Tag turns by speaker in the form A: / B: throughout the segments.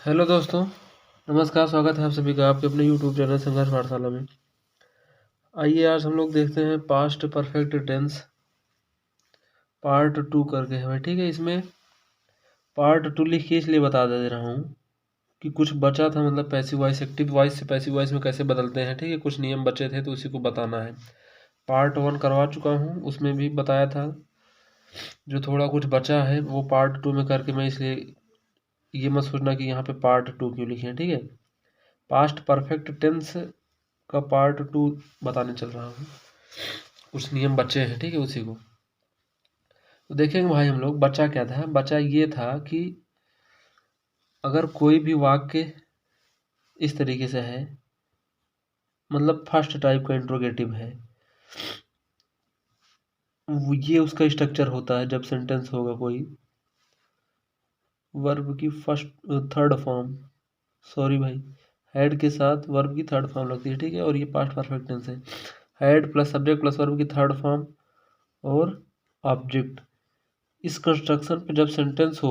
A: Hello दोस्तों, नमस्कार। स्वागत है आप सभी का आपके अपने यूट्यूब चैनल संघर्ष पाठशाला में। आइए आज हम लोग देखते हैं पास्ट परफेक्ट टेंस पार्ट 2 करके है भाई। ठीक है, इसमें पार्ट 2 लिख के इसलिए बता दे रहा हूँ कि कुछ बचा था, मतलब पैसिव वॉइस एक्टिव वॉइस से पैसिव वॉइस में कैसे बदलते हैं। ठीक है, कुछ नियम बचे थे तो उसी को बताना है। पार्ट 1 करवा चुका हूँ, उसमें भी बताया था। जो थोड़ा कुछ बचा है वो पार्ट 2 में करके मैं इसलिए ये मत सोचना कि यहाँ पे पार्ट 2 क्यों लिखे हैं। ठीक है, पास्ट परफेक्ट टेंस का पार्ट 2 बताने चल रहा हूँ। कुछ नियम बचे हैं, ठीक है, उसी को तो देखेंगे भाई। हम लोग बचा क्या था? बचा ये था कि अगर कोई भी वाक्य इस तरीके से है, मतलब फर्स्ट टाइप का इंट्रोगेटिव है, ये उसका स्ट्रक्चर होता है। जब सेंटेंस होगा कोई, वर्ब की फर्स्ट थर्ड फॉर्म, सॉरी भाई, हैड के साथ वर्ब की थर्ड फॉर्म लगती है। ठीक है, और ये पास्ट परफेक्ट टेंस है। Had plus subject plus verb की थर्ड फॉर्म और ऑब्जेक्ट। इस कंस्ट्रक्शन पे जब सेंटेंस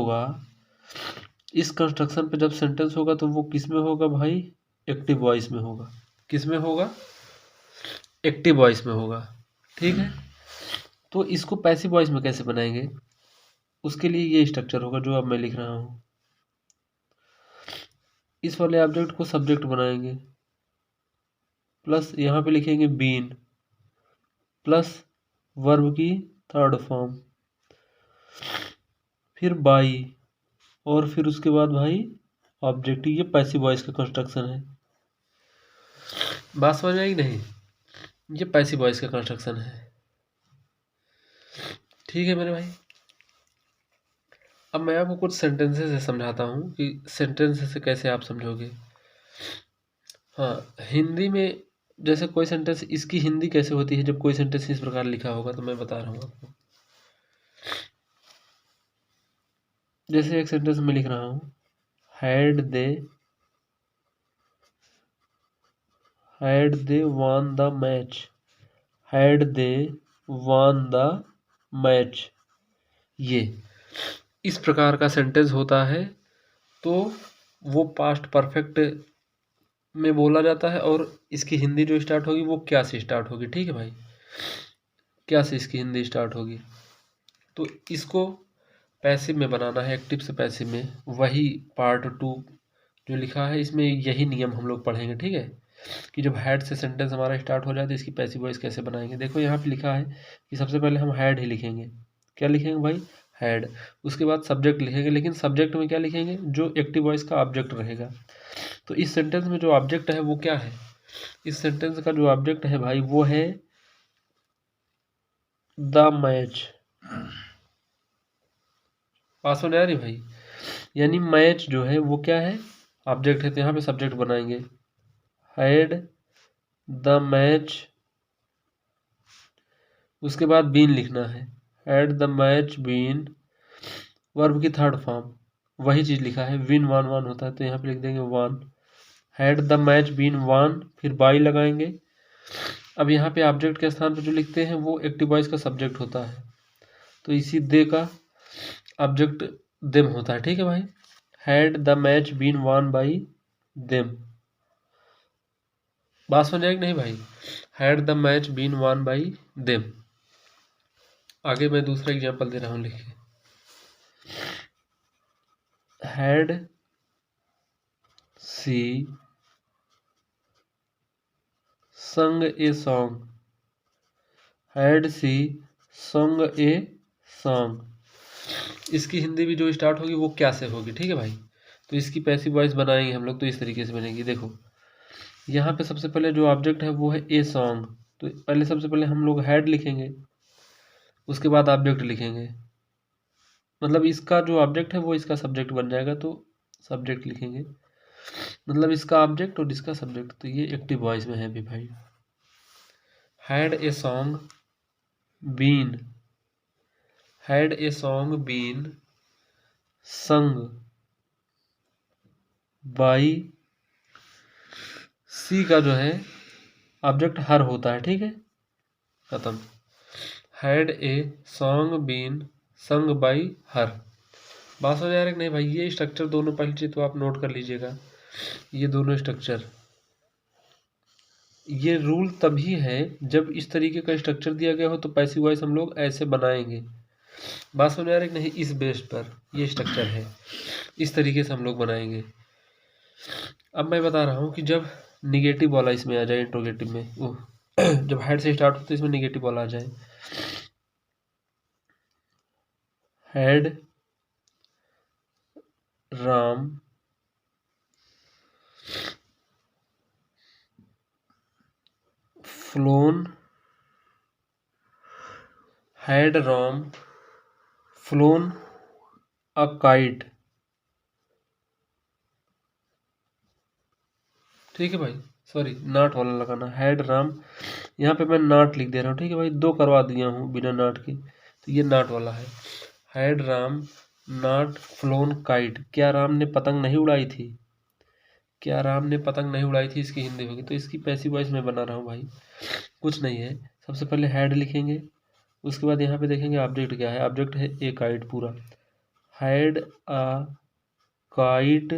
A: होगा, तो वो किस में होगा भाई? एक्टिव वॉइस में होगा। किस में होगा? एक्टिव वॉइस में होगा। ठीक है, तो इसको पैसिव वॉइस में कैसे बनाएंगे? उसके लिए ये स्ट्रक्चर होगा जो अब मैं लिख रहा हूँ। इस वाले ऑब्जेक्ट को सब्जेक्ट बनाएंगे, प्लस यहाँ पे लिखेंगे बीन, प्लस वर्ब की थर्ड फॉर्म, फिर बाई, और फिर उसके बाद भाई ऑब्जेक्ट। ये पैसिव वॉइस का कंस्ट्रक्शन है। बात समझ में आई नहीं? ये पैसिव वॉइस का कंस्ट्रक्शन है। ठीक है मेरे भाई, अब मैं आपको कुछ सेंटेंसेस से समझाता हूँ कि सेंटेंस से कैसे आप समझोगे। हाँ, हिंदी में जैसे कोई सेंटेंस, इसकी हिंदी कैसे होती है जब कोई सेंटेंस इस प्रकार लिखा होगा, तो मैं बता रहा हूँ आपको। जैसे एक सेंटेंस में लिख रहा हूँ, had they won the match, had they won the match, ये इस प्रकार का सेंटेंस होता है तो वो पास्ट परफेक्ट में बोला जाता है। और इसकी हिंदी जो स्टार्ट होगी वो क्या से स्टार्ट होगी? ठीक है भाई, क्या से इसकी हिंदी स्टार्ट होगी। तो इसको पैसिव में बनाना है, एक्टिव से पैसिव में। वही पार्ट 2 जो लिखा है इसमें यही नियम हम लोग पढ़ेंगे। ठीक है, कि जब हैड से सेंटेंस हमारा स्टार्ट हो जाए तो इसकी पैसिव वॉइस कैसे बनाएंगे। देखो यहाँ पे लिखा है कि सबसे पहले हम हैड ही लिखेंगे। क्या लिखेंगे भाई? हैड। उसके बाद सब्जेक्ट लिखेंगे, लेकिन सब्जेक्ट में क्या लिखेंगे? जो एक्टिव वॉइस का ऑब्जेक्ट रहेगा। तो इस सेंटेंस में जो ऑब्जेक्ट है वो क्या है? इस सेंटेंस का जो ऑब्जेक्ट है भाई वो है द मैच। पास हो जा रही भाई? यानी मैच जो है वो क्या है? ऑब्जेक्ट है, तो यहाँ पे सब्जेक्ट बनाएंगे हैड द मैच। उसके बाद बीन लिखना है, had the match been, verb की थर्ड फॉर्म, वही चीज़ लिखा है। विन वन वन होता है तो यहाँ पे लिख देंगे won, had the match been won, फिर बाई लगाएंगे। अब यहाँ पे ऑब्जेक्ट के स्थान पर जो लिखते हैं वो एक्टिव वॉइस का सब्जेक्ट होता है, तो इसी दे का ऑब्जेक्ट देम होता है। ठीक है भाई, had the match been won by them. बात समझ आएगी नहीं भाई? Had the match been won by them. आगे मैं दूसरा एग्जांपल दे रहा हूँ, लिखिए। हैड सी संग ए सॉन्ग, हैड सी संग ए सॉन्ग। इसकी हिंदी भी जो स्टार्ट होगी वो क्या से होगी? ठीक है भाई, तो इसकी पैसिव वॉइस बनाएंगे हम लोग तो इस तरीके से बनेगी। देखो यहाँ पे सबसे पहले जो ऑब्जेक्ट है वो है ए सॉन्ग, तो पहले सबसे पहले हम लोग हैड लिखेंगे, उसके बाद ऑब्जेक्ट लिखेंगे। मतलब इसका जो ऑब्जेक्ट है वो इसका सब्जेक्ट बन जाएगा, तो सब्जेक्ट लिखेंगे, मतलब इसका ऑब्जेक्ट और इसका सब्जेक्ट। तो ये एक्टिव वॉइस में है भी भाई। Had a song been, had a song been sung by, सी का जो है ऑब्जेक्ट हर होता है। ठीक है, खत्म। Had a song been sung by her. बात समझ आ रहा है कि नहीं भाई? ये स्ट्रक्चर दोनों पहली चीज तो आप नोट कर लीजिएगा, ये दोनों स्ट्रक्चर, ये रूल तभी है जब इस तरीके का स्ट्रक्चर दिया गया हो तो पैसिव वॉइस हम लोग ऐसे बनाएंगे। बात समझ आ रही है कि नहीं? इस बेस पर ये स्ट्रक्चर है, इस तरीके से हम लोग बनाएंगे। अब मैं बता रहा हूँ कि जब निगेटिव वाला इसमें आ जाए, इंट्रोगेटिव में, वो जब हेड से स्टार्ट होता है इसमें निगेटिव वाला आ जाए, head Ram phloem, had Ram phloem a kite. ठीक है भाई, सॉरी नाट वाला लगाना, हैड राम, यहाँ पे मैं नाट लिख दे रहा हूँ। ठीक है भाई, दो करवा दिया हूँ बिना नाट के, तो ये नाट वाला है। Had Ram not flown kite, क्या राम ने पतंग नहीं उड़ाई थी? क्या राम ने पतंग नहीं उड़ाई थी इसकी हिंदी होगी, तो इसकी पैसिव वॉइस मैं बना रहा हूँ भाई, कुछ नहीं है। सबसे पहले हैड लिखेंगे, उसके बाद यहाँ पे देखेंगे ऑब्जेक्ट क्या है, ऑब्जेक्ट है ए काइट पूरा, हैड अ काइट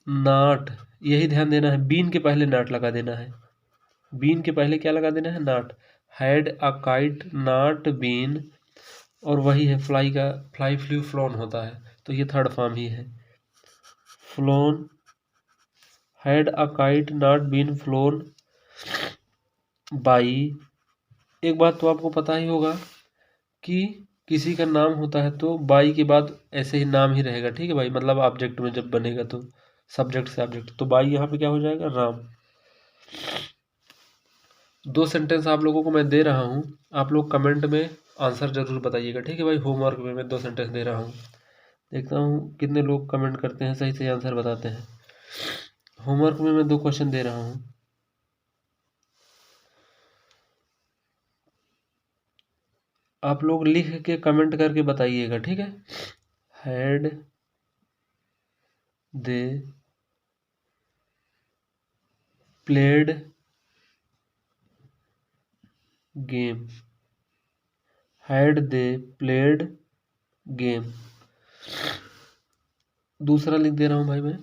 A: नाट, यही ध्यान देना है, बीन के पहले नाट लगा देना है, बीन के पहले क्या लगा देना है? Knot. Had a kite knot been, और वही है फ्लाई का, फ्लाई फ्लू फ्लोन होता है, तो ये थर्ड फॉर्म ही है, flown, had a kite not been flown by. एक बात तो आपको पता ही होगा कि किसी का नाम होता है तो बाई के बाद ऐसे ही नाम ही रहेगा। ठीक है भाई, मतलब ऑब्जेक्ट में जब बनेगा तो सब्जेक्ट से ऑब्जेक्ट, तो बाई यहाँ पे क्या हो जाएगा? राम। दो सेंटेंस आप लोगों को मैं दे रहा हूँ, आप लोग कमेंट में आंसर जरूर बताइएगा। ठीक है भाई, होमवर्क में मैं दो सेंटेंस दे रहा हूँ, देखता हूँ कितने लोग कमेंट करते हैं, सही सही आंसर बताते हैं। होमवर्क में मैं दो क्वेश्चन दे रहा हूँ, आप लोग लिख के कमेंट करके बताइएगा। ठीक है, had they played game, had they played game. दूसरा लिख दे रहा हूँ भाई मैं,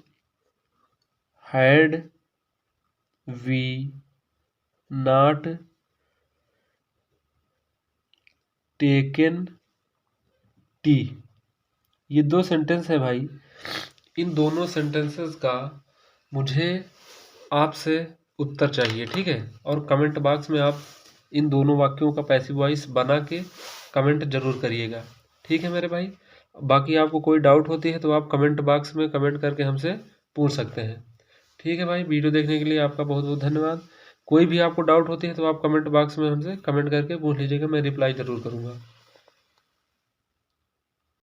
A: had we not taken tea. ये दो सेंटेंस है भाई, इन दोनों सेंटेंसेस का मुझे आपसे उत्तर चाहिए। ठीक है, और कमेंट बॉक्स में आप इन दोनों वाक्यों का पैसिव वॉइस बना के कमेंट जरूर करिएगा। ठीक है मेरे भाई, बाकी आपको कोई डाउट होती है तो आप कमेंट बॉक्स में कमेंट करके हमसे पूछ सकते हैं। ठीक है भाई, वीडियो देखने के लिए आपका बहुत बहुत धन्यवाद। कोई भी आपको डाउट होती है तो आप कमेंट बॉक्स में हमसे कमेंट करके पूछ लीजिएगा, मैं रिप्लाई ज़रूर करूँगा।